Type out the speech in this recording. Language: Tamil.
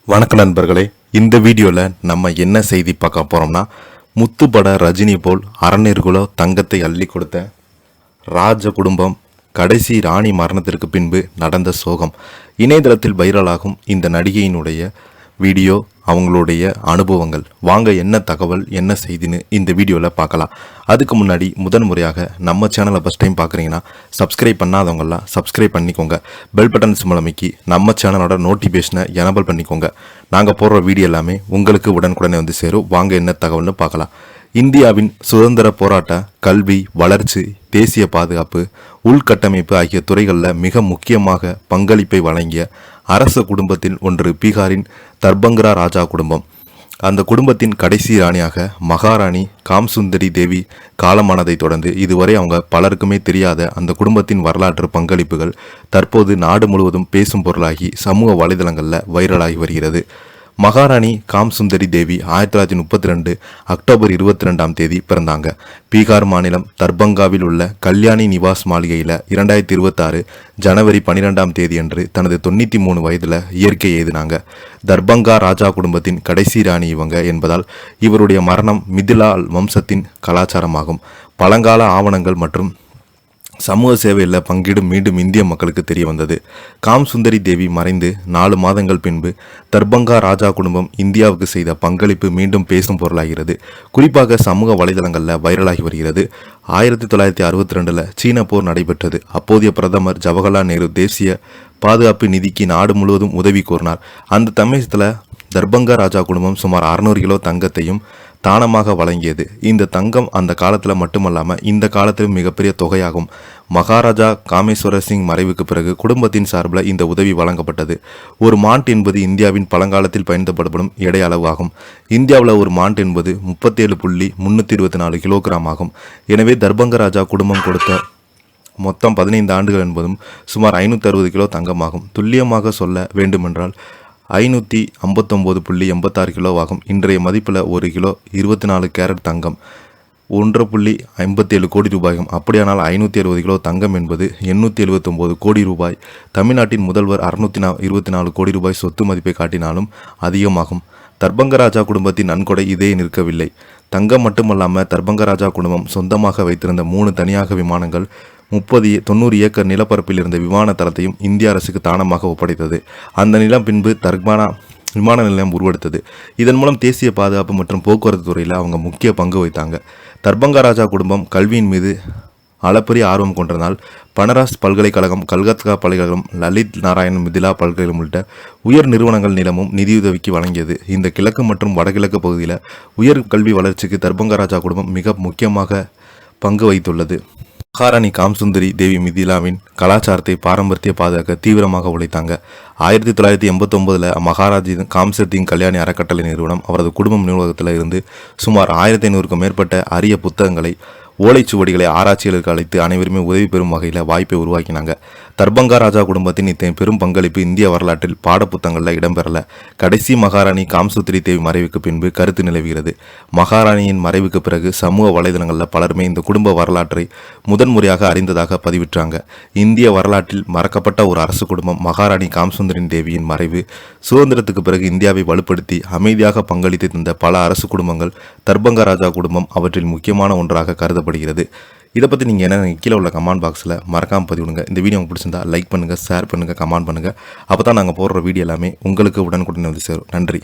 வணக்க நண்பர்களே, இந்த வீடியோவில் நம்ம என்ன செய்தி பார்க்க போகிறோம்னா, முத்துப்பட ரஜினி போல் அறநீர்குலோ தங்கத்தை அள்ளி கொடுத்த ராஜ குடும்பம் கடைசி ராணி மரணத்திற்கு பின்பு நடந்த சோகம். இணையதளத்தில் வைரலாகும் இந்த நடிகையினுடைய வீடியோ, அவங்களுடைய அனுபவங்கள். வாங்க என்ன தகவல் என்ன செய்தின்னு இந்த வீடியோவில் பார்க்கலாம். அதுக்கு முன்னாடி முறையாக நம்ம சேனலை ஃபஸ்ட் டைம் பார்க்குறீங்கன்னா சப்ஸ்கிரைப் பண்ணாதவங்களாம் சப்ஸ்கிரைப் பண்ணிக்கோங்க. பெல் பட்டன் சிம்பல் அமைக்கி நம்ம சேனலோட நோட்டிஃபிகேஷனை எனபிள் பண்ணிக்கோங்க. நாங்கள் போடுற வீடியோ எல்லாமே உங்களுக்கு உடனுக்குடனே வந்து சேரும். வாங்க என்ன தகவல்னு பார்க்கலாம். இந்தியாவின் சுதந்திர போராட்ட, கல்வி, வளர்ச்சி, தேசிய பாதுகாப்பு, உள்கட்டமைப்பு ஆகிய துறைகளில் மிக முக்கியமாக பங்களிப்பை வழங்கிய அரச குடும்பத்தில் ஒன்று பீகாரின் தர்பங்கரா ராஜா குடும்பம். அந்த குடும்பத்தின் கடைசி ராணியாக மகாராணி காம்சுந்தரி தேவி காலமானதை தொடர்ந்து இதுவரை அவங்க பலருக்குமே தெரியாத அந்த குடும்பத்தின் வரலாற்று பங்களிப்புகள் தற்போது நாடு முழுவதும் பேசும் பொருளாகி சமூக வலைதளங்களில் வைரலாகி வருகிறது. மகாராணி காம்சுந்தரி தேவி 1932 அக்டோபர் 22 பிறந்தாங்க. பீகார் மாநிலம் தர்பங்காவில் உள்ள கல்யாணி நிவாஸ் மாளிகையில் 2026 ஜனவரி 12 அன்று தனது 93 வயதில் இயற்கை எய்தினாங்க. தர்பங்கா ராஜா குடும்பத்தின் கடைசி ராணி இவங்க என்பதால் இவருடைய மரணம் மிதிலா வம்சத்தின் கலாச்சாரமாகும். பழங்கால ஆவணங்கள் மற்றும் சமூக சேவையில் பங்கீடும் மீண்டும் இந்திய மக்களுக்கு தெரிய வந்தது. காம்சுந்தரி தேவி மறைந்து 4 மாதங்கள் பின்பு தர்பங்கா ராஜா குடும்பம் இந்தியாவுக்கு செய்த பங்களிப்பு மீண்டும் பேசும் பொருளாகிறது. குறிப்பாக சமூக வலைதளங்களில் வைரலாகி வருகிறது. 1962 சீன போர் நடைபெற்றது. அப்போதைய பிரதமர் ஜவஹர்லால் நேரு தேசிய பாதுகாப்பு நிதிக்கு நாடு முழுவதும் உதவி கோரினார். அந்த சமயத்தில் தர்பங்கா ராஜா குடும்பம் சுமார் 600 கிலோ தங்கத்தையும் தானமாக வழங்கியது. இந்த தங்கம் அந்த காலத்தில் மட்டுமல்லாமல் இந்த காலத்திலும் மிகப்பெரிய தொகையாகும். மகாராஜா காமேஸ்வர சிங் மறைவுக்கு பிறகு குடும்பத்தின் சார்பில் இந்த உதவி வழங்கப்பட்டது. ஒரு மாண்ட் என்பது இந்தியாவின் பழங்காலத்தில் பயன்படுத்தப்படும் எடை அளவாகும். இந்தியாவில் ஒரு மாண்ட் என்பது 37.324 கிலோகிராம் ஆகும். எனவே தர்பங்க ராஜா குடும்பம் கொடுத்த மொத்தம் 15 ஆண்டுகள் என்பதும் சுமார் 560 கிலோ தங்கமாகும். துல்லியமாக சொல்ல வேண்டுமென்றால் 559.86 கிலோவாகும். இன்றைய மதிப்பில் ஒரு கிலோ 24 கேரட் தங்கம் 1.57 கோடி ரூபாயும். அப்படியானால் 560 கிலோ தங்கம் என்பது 879 கோடி ரூபாய். தமிழ்நாட்டின் முதல்வர் 624 கோடி ரூபாய் சொத்து மதிப்பை காட்டினாலும் அதிகமாகும். தர்பங்க ராஜா குடும்பத்தின் நன்கொடை இதே நிற்கவில்லை. தங்கம் மட்டுமல்லாமல் தர்பங்க ராஜா குடும்பம் சொந்தமாக வைத்திருந்த 3 தனியாக விமானங்கள், 90 ஏக்கர் நிலப்பரப்பில் இருந்த விமான தளத்தையும் இந்திய அரசுக்கு தானமாக ஒப்படைத்தது. அந்த நிலம் பின்பு தர்பானா விமான நிலையம் உருவெடுத்தது. இதன் மூலம் தேசிய பாதுகாப்பு மற்றும் போக்குவரத்து துறையில் அவங்க முக்கிய பங்கு வைத்தாங்க. தர்பங்கா ராஜா குடும்பம் கல்வியின் மீது அளப்பரிய ஆர்வம் கொண்டதால் பனாரஸ் பல்கலைக்கழகம், கல்கத்தா பல்கலைக்கழகம், லலித் நாராயண் மிதிலா பல்கலைக்கழகம் உள்ளிட்ட உயர் நிறுவனங்கள் நிலமும் நிதியுதவிக்கு வழங்கியது. இந்த கிழக்கு மற்றும் வடகிழக்கு பகுதியில் உயர் கல்வி வளர்ச்சிக்கு தர்பங்கா ராஜா குடும்பம் மிக முக்கியமாக பங்கு வைத்துள்ளது. மகாராணி காம்சுந்தரி தேவி மிதிலாவின் கலாச்சாரத்தை பாரம்பரிய பாதுகாக்க தீவிரமாக உழைத்தாங்க. 1989 மகாராஜி காம்சத்தின் கல்யாணி அறக்கட்டளை நிறுவனம் அவரது குடும்பம் நூலகத்தில் இருந்து சுமார் 1500க்கும் மேற்பட்ட அரிய புத்தகங்களை, ஓலைச்சுவடிகளை ஆராய்ச்சிகளுக்கு அழைத்து அனைவருமே உதவி பெறும் வகையில் வாய்ப்பை உருவாக்கினாங்க. தர்பங்கா ராஜா குடும்பத்தின் இத்தனை பெரும் பங்களிப்பு இந்திய வரலாற்றில் பாடப்புத்தகங்களில் இடம்பெறல. கடைசி மகாராணி காம்சுந்தரி தேவி மறைவுக்கு பின்பு கருத்து நிலவுகிறது. மகாராணியின் மறைவுக்கு பிறகு சமூக வலைதளங்களில் பலருமே இந்த குடும்ப வரலாற்றை முதன்முறையாக அறிந்ததாக பதிவிட்டாங்க. இந்திய வரலாற்றில் மறக்கப்பட்ட ஒரு அரசு குடும்பம் மகாராணி காம்சுந்தரி தேவியின் மறைவு. சுதந்திரத்துக்கு பிறகு இந்தியாவை வலுப்படுத்தி அமைதியாக பங்களித்து தந்த பல அரசு குடும்பங்கள் தர்பங்கா ராஜா குடும்பம் அவற்றில் முக்கியமான ஒன்றாக கருதப்படுகிறது. இதை பற்றி நீங்கள் என்ன கீழே உள்ள கமெண்ட் பாக்ஸில் மறக்காமல் பதிவிடுங்க. இந்த வீடியோ உங்களுக்கு பிடிச்சிருந்தா லைக் பண்ணுங்கள், ஷேர் பண்ணுங்கள், கமெண்ட் பண்ணுங்கள். அப்போ தான் நாங்கள் போடுற வீடியோ எல்லாமே உங்களுக்கு உடனுக்குடன் வந்து சேரும். நன்றி.